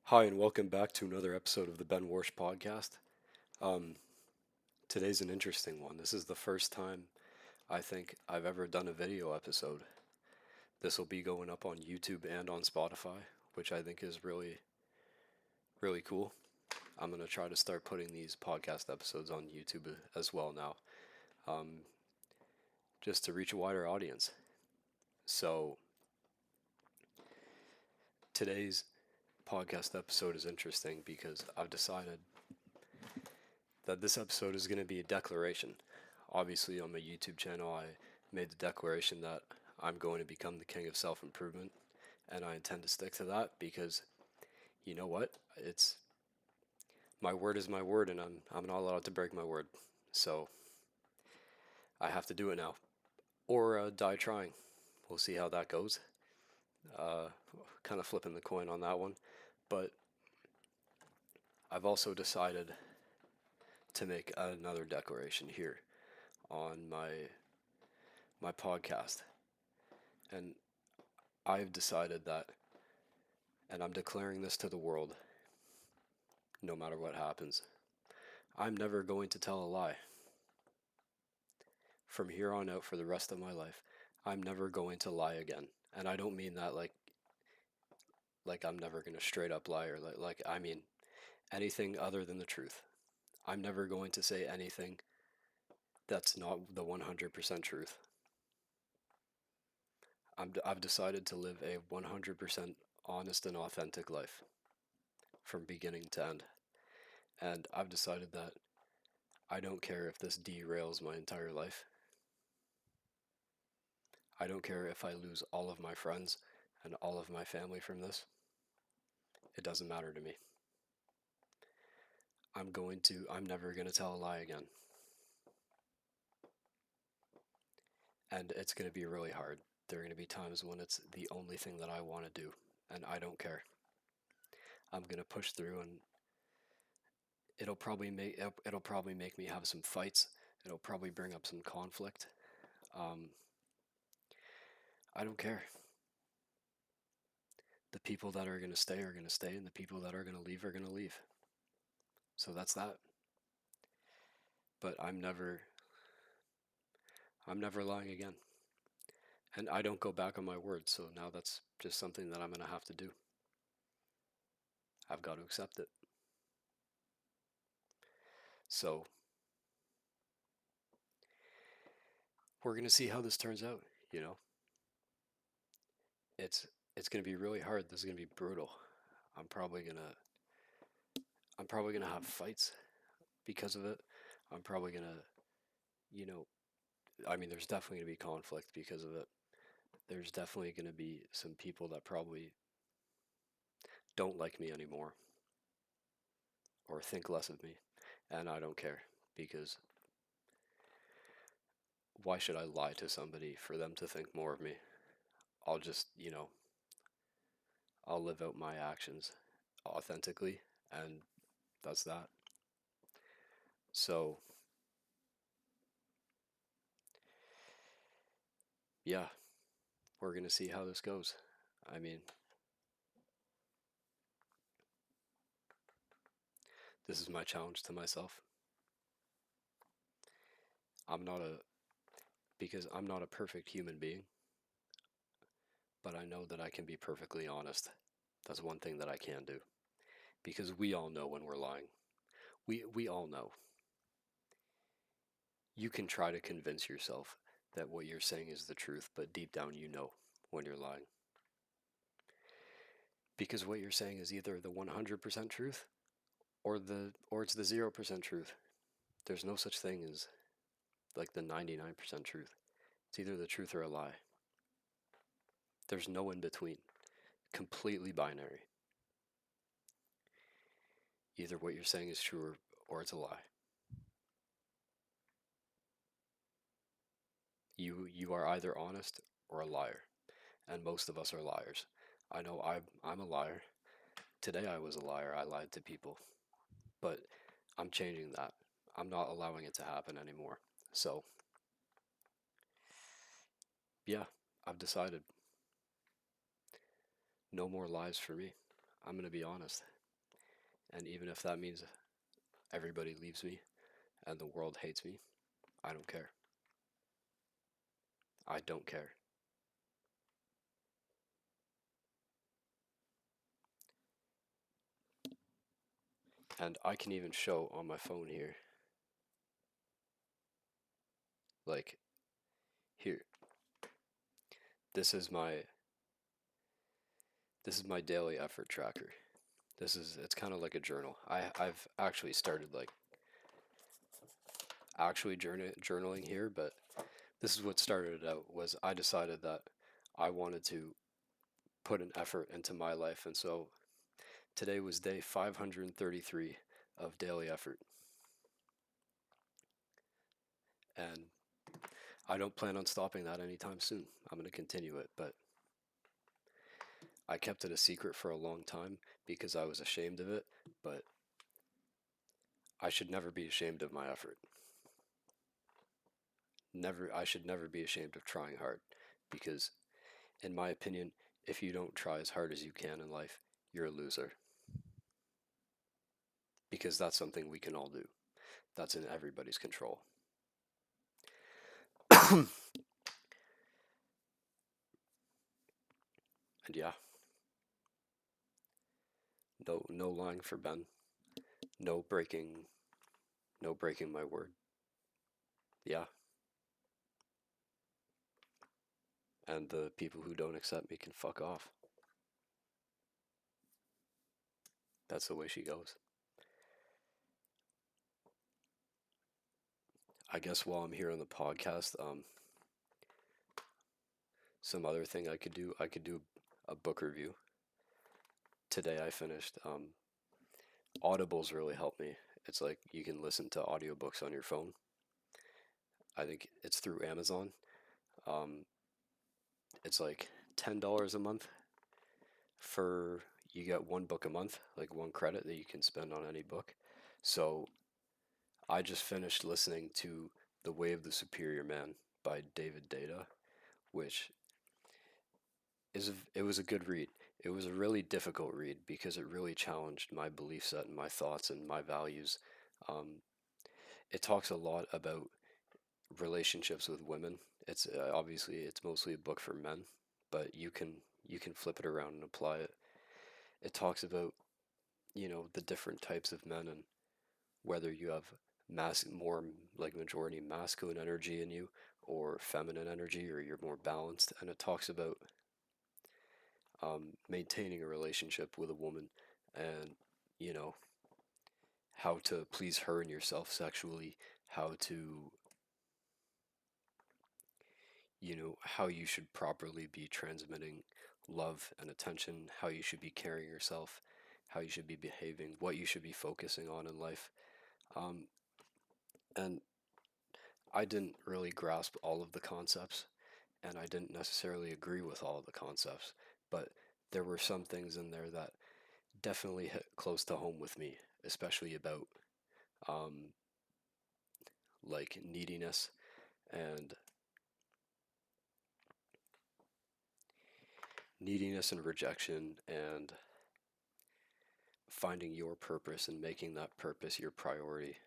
Hi, and welcome back to another episode of the Warsh podcast. Um, Today's an interesting one. This is the first time I think I've ever done a video episode. This will be going up on YouTube and on Spotify, which I think is really, really cool. I'm going to try to start putting these podcast episodes on YouTube as well now, um, just to reach a wider audience. So, today's podcast episode is interesting because I've decided that this episode is going to be a declaration. Obviously, on my YouTube channel, I made the declaration that I'm going to become the king of self improvement, and I intend to stick to that because you know what? It's my word is my word, and I'm not allowed to break my word. So I have to do it now, or die trying. We'll see how that goes. Uh, kind of flipping the coin on that one, but I've also decided to make another declaration here on my podcast, and I've decided that, and I'm declaring this to the world, no matter what happens. I'm never going to tell a lie. From here on out for the rest of my life, I'm never going to lie again. And I don't mean that like I'm never going to straight up lie, or like I mean anything other than the truth. I'm never going to say anything that's not the 100% truth. I've decided to live a 100% honest and authentic life from beginning to end. And I've decided that I don't care if this derails my entire life. I don't care if I lose all of my friends and all of my family from this. It doesn't matter to me. I'm never going to tell a lie again. And it's going to be really hard. There are going to be times when it's the only thing that I want to do, and I don't care. I'm going to push through, and it'll probably make me have some fights. It'll probably bring up some conflict. Um, I don't care. The people that are going to stay, and the people that are going to leave are going to leave. So that's that. But I'm never lying again. And I don't go back on my word, so now that's just something that I'm going to have to do. I've got to accept it. So we're going to see how this turns out, you know. It's going to be really hard. This is going to be brutal. I'm probably going to I'm probably going to have fights because of it. I'm probably going to, I mean there's definitely going to be conflict because of it. There's definitely going to be some people that probably don't like me anymore or think less of me, and I don't care because why should I lie to somebody for them to think more of me? I'll just, I'll live out my actions authentically, and that's that. So, yeah, we're going to see how this goes. I mean, this is my challenge to myself. I'm not a, because I'm not a perfect human being, but I know that I can be perfectly honest. That's one thing that I can do. Because we all know when we're lying. We all know. You can try to convince yourself that what you're saying is the truth, but deep down you know when you're lying. Because what you're saying is either the 100% truth or it's the 0% truth. There's no such thing as like the 99% truth. It's either the truth or a lie. There's no in between. Completely binary. Either what you're saying is true or it's a lie. You are either honest or a liar, and most of us are liars. I know I'm a liar. Today I was a liar. I lied to people, but I'm changing that. I'm not allowing it to happen anymore. So, yeah, I've decided no more lies for me. I'm going to be honest. And even if that means everybody leaves me and the world hates me, I don't care. I don't care. And I can even show on my phone here, like, here, this is my this is my daily effort tracker. It's kind of like a journal. I've actually started like actually journaling here, but this is what started it out was I decided that I wanted to put an effort into my life, and so today was day 533 of daily effort. And I don't plan on stopping that anytime soon. I'm going to continue it, but I kept it a secret for a long time because I was ashamed of it, but I should never be ashamed of my effort. I should never be ashamed of trying hard because, in my opinion, if you don't try as hard as you can in life, you're a loser. Because that's something we can all do. That's in everybody's control. And yeah, no lying for Ben. No breaking no breaking my word. Yeah. And the people who don't accept me can fuck off. That's the way she goes. I guess while I'm here on the podcast, some other thing I could do a book review. Today I finished Audibles really helped me. It's like you can listen to audiobooks on your phone. I think it's through Amazon. Um, it's like $10 a month for you get one book a month, like one credit that you can spend on any book. So I just finished listening to The Way of the Superior Man by David Data, which it was a good read. It was a really difficult read because it really challenged my belief set and my thoughts and my values. Um, it talks a lot about relationships with women. It's obviously it's mostly a book for men, but you can flip it around and apply it. It talks about the different types of men and whether you have more like majority masculine energy in you or feminine energy or you're more balanced. And it talks about maintaining a relationship with a woman and you know how to please her and yourself sexually, how to how you should properly be transmitting love and attention, how you should be carrying yourself, how you should be behaving, what you should be focusing on in life. Um, and I didn't really grasp all of the concepts, and I didn't necessarily agree with all of the concepts, but there were some things in there that definitely hit close to home with me, especially about um, like and neediness and rejection and finding your purpose and making that purpose your priority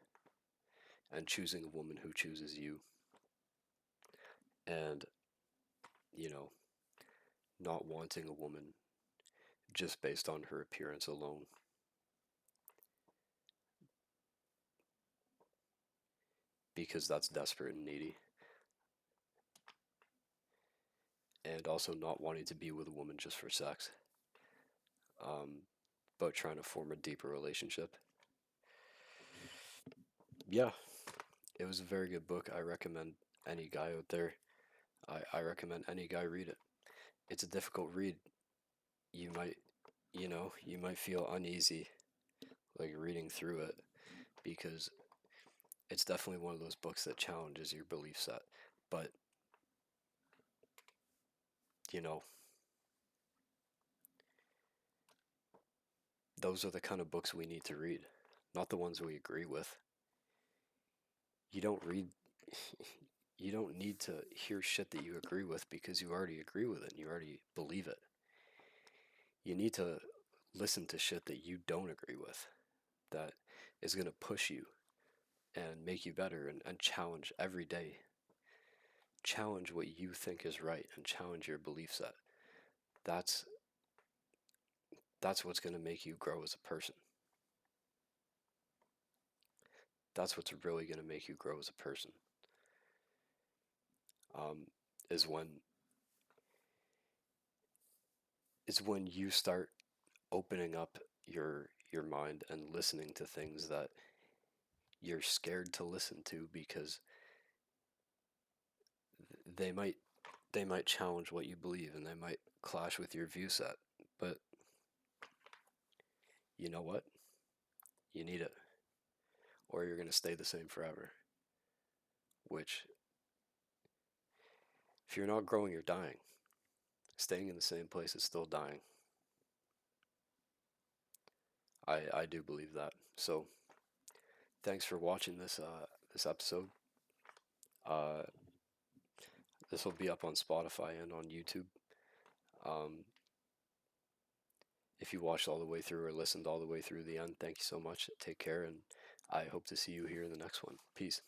and choosing a woman who chooses you and you know not wanting a woman just based on her appearance alone because that's desperate and needy, and also not wanting to be with a woman just for sex, um, but trying to form a deeper relationship. Yeah, it was a very good book. I recommend any guy out there. I recommend any guy read it. It's a difficult read. You might, you might feel uneasy like reading through it because it's definitely one of those books that challenges your belief set. But, you know, those are the kind of books we need to read, not the ones we agree with. You don't read, you don't need to hear shit that you agree with because you already agree with it and you already believe it. You need to listen to shit that you don't agree with. that is going to push you and make you better, and challenge every day. Challenge what you think is right and challenge your belief set. That's what's going to make you grow as a person. That's what's really going to make you grow as a person. Um, is when you start opening up your mind and listening to things that you're scared to listen to, because they might challenge what you believe, and they might clash with your view set. But you know what? You need it, or you're going to stay the same forever. Which, if you're not growing, you're dying. Staying in the same place is still dying. I do believe that. So thanks for watching this episode. Uh, this will be up on Spotify and on YouTube. Um, if you watched all the way through or listened all the way through the end, thank you so much. Take care, and I hope to see you here in the next one. Peace.